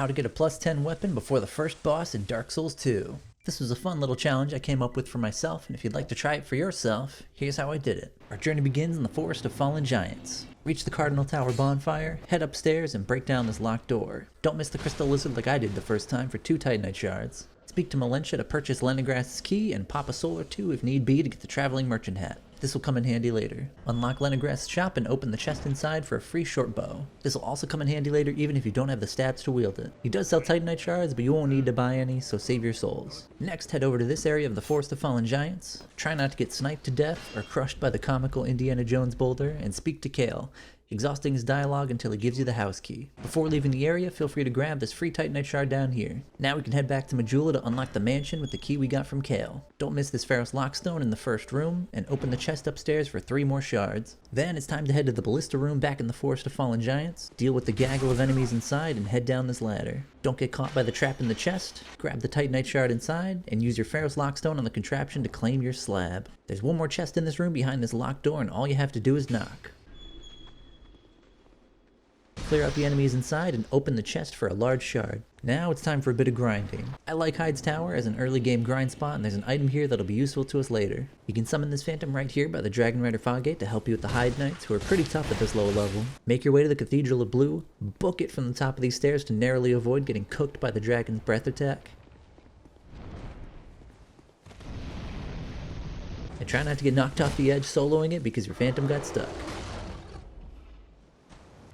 How to get a plus 10 weapon before the first boss in Dark Souls 2. This was a fun little challenge I came up with for myself, and if you'd like to try it for yourself, here's how I did it. Our journey begins in the Forest of Fallen Giants. Reach the Cardinal Tower bonfire, head upstairs, and break down this locked door. Don't miss the Crystal Lizard like I did the first time for 2 Titanite shards. Speak to Melentia to purchase Leningras's key, and pop a soul or 2 if need be to get the Traveling Merchant hat. This will come in handy later. Unlock Leningras's shop and open the chest inside for a free short bow. This will also come in handy later even if you don't have the stats to wield it. He does sell Titanite shards, but you won't need to buy any, so save your souls. Next, head over to this area of the Forest of Fallen Giants. Try not to get sniped to death or crushed by the comical Indiana Jones boulder, and speak to Kale, exhausting his dialogue until he gives you the house key. Before leaving the area, feel free to grab this free Titanite shard down here. Now we can head back to Majula to unlock the mansion with the key we got from Kale. Don't miss this Pharos Lockstone in the first room, and open the chest upstairs for 3 more shards. Then it's time to head to the Ballista room back in the Forest of Fallen Giants, deal with the gaggle of enemies inside, and head down this ladder. Don't get caught by the trap in the chest, grab the Titanite shard inside, and use your Pharos Lockstone on the contraption to claim your slab. There's one more chest in this room behind this locked door, and all you have to do is knock. Clear out the enemies inside and open the chest for a large shard. Now it's time for a bit of grinding. I like Hyde's Tower as an early game grind spot, and there's an item here that'll be useful to us later. You can summon this phantom right here by the Dragon Rider Foggate to help you with the Hyde Knights, who are pretty tough at this low level. Make your way to the Cathedral of Blue, book it from the top of these stairs to narrowly avoid getting cooked by the dragon's breath attack. And try not to get knocked off the edge soloing it because your phantom got stuck.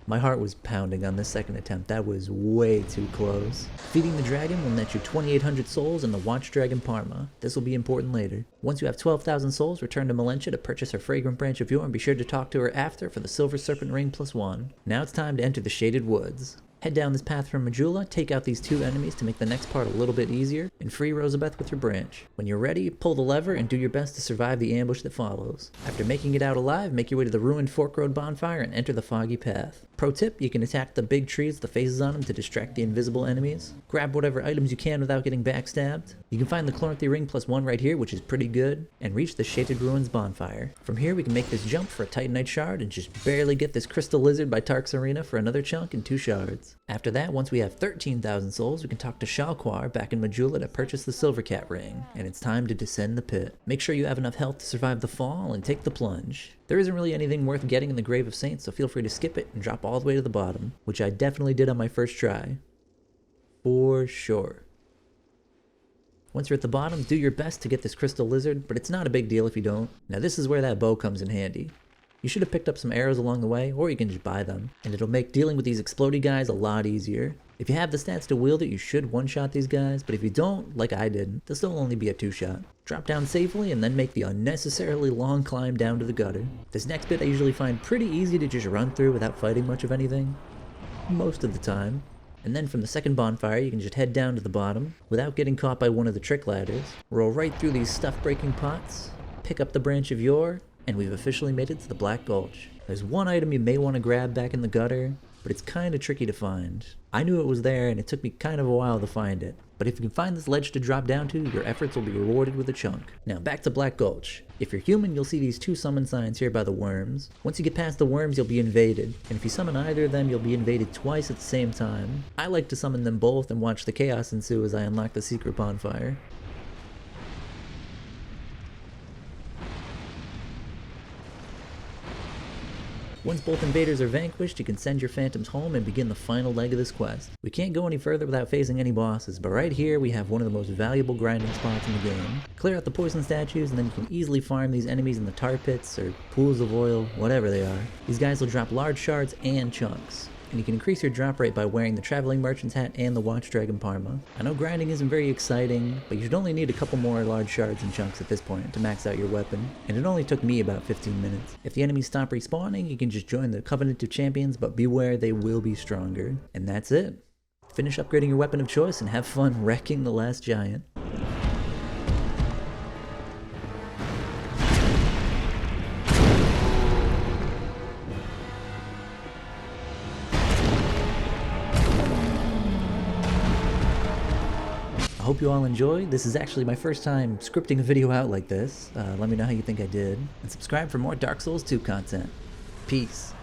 My heart was pounding on this second attempt. That was way too close. Feeding the dragon will net you 2,800 souls and the Watch Dragon Parma. This will be important later. Once you have 12,000 souls, return to Melentia to purchase her Fragrant Branch of Yore, and be sure to talk to her after for the Silver Serpent Ring +1. Now it's time to enter the Shaded Woods. Head down this path from Majula, take out these 2 enemies to make the next part a little bit easier, and free Rosabeth with your branch. When you're ready, pull the lever and do your best to survive the ambush that follows. After making it out alive, make your way to the ruined Fork Road bonfire and enter the foggy path. Pro tip, you can attack the big trees with the faces on them to distract the invisible enemies. Grab whatever items you can without getting backstabbed. You can find the Chloranthy Ring +1 right here, which is pretty good, and reach the Shaded Ruins bonfire. From here we can make this jump for a Titanite shard and just barely get this Crystal Lizard by Tark's Arena for another chunk and 2 shards. After that, once we have 13,000 souls, we can talk to Shalquar back in Majula to purchase the Silver Cat Ring, and it's time to descend the pit. Make sure you have enough health to survive the fall and take the plunge. There isn't really anything worth getting in the Grave of Saints, so feel free to skip it and drop all the way to the bottom, which I definitely did on my first try. For sure. Once you're at the bottom, do your best to get this Crystal Lizard, but it's not a big deal if you don't. Now this is where that bow comes in handy. You should have picked up some arrows along the way, or you can just buy them, and it'll make dealing with these explodey guys a lot easier. If you have the stats to wield it, you should one-shot these guys, but if you don't, like I did, this will only be a 2-shot. Drop down safely and then make the unnecessarily long climb down to the gutter. This next bit I usually find pretty easy to just run through without fighting much of anything. Most of the time. And then from the second bonfire, you can just head down to the bottom without getting caught by one of the trick ladders. Roll right through these stuff-breaking pots, pick up the Branch of Yore, and we've officially made it to the Black Gulch. There's one item you may want to grab back in the gutter, but it's kind of tricky to find. I knew it was there, and it took me kind of a while to find it. But if you can find this ledge to drop down to, your efforts will be rewarded with a chunk. Now back to Black Gulch. If you're human, you'll see these 2 summon signs here by the worms. Once you get past the worms, you'll be invaded. And if you summon either of them, you'll be invaded twice at the same time. I like to summon them both and watch the chaos ensue as I unlock the secret bonfire. Once both invaders are vanquished, you can send your phantoms home and begin the final leg of this quest. We can't go any further without facing any bosses, but right here we have one of the most valuable grinding spots in the game. Clear out the poison statues and then you can easily farm these enemies in the tar pits or pools of oil, whatever they are. These guys will drop large shards and chunks. And you can increase your drop rate by wearing the Traveling Merchant's hat and the Watch Dragon Parma. I know grinding isn't very exciting, but you should only need a couple more large shards and chunks at this point to max out your weapon, and it only took me about 15 minutes. If the enemies stop respawning, you can just join the Covenant of Champions, but beware, they will be stronger. And that's it. Finish upgrading your weapon of choice and have fun wrecking the last giant. I hope you all enjoyed. This is actually my first time scripting a video out like this. Let me know how you think I did. And subscribe for more Dark Souls 2 content. Peace.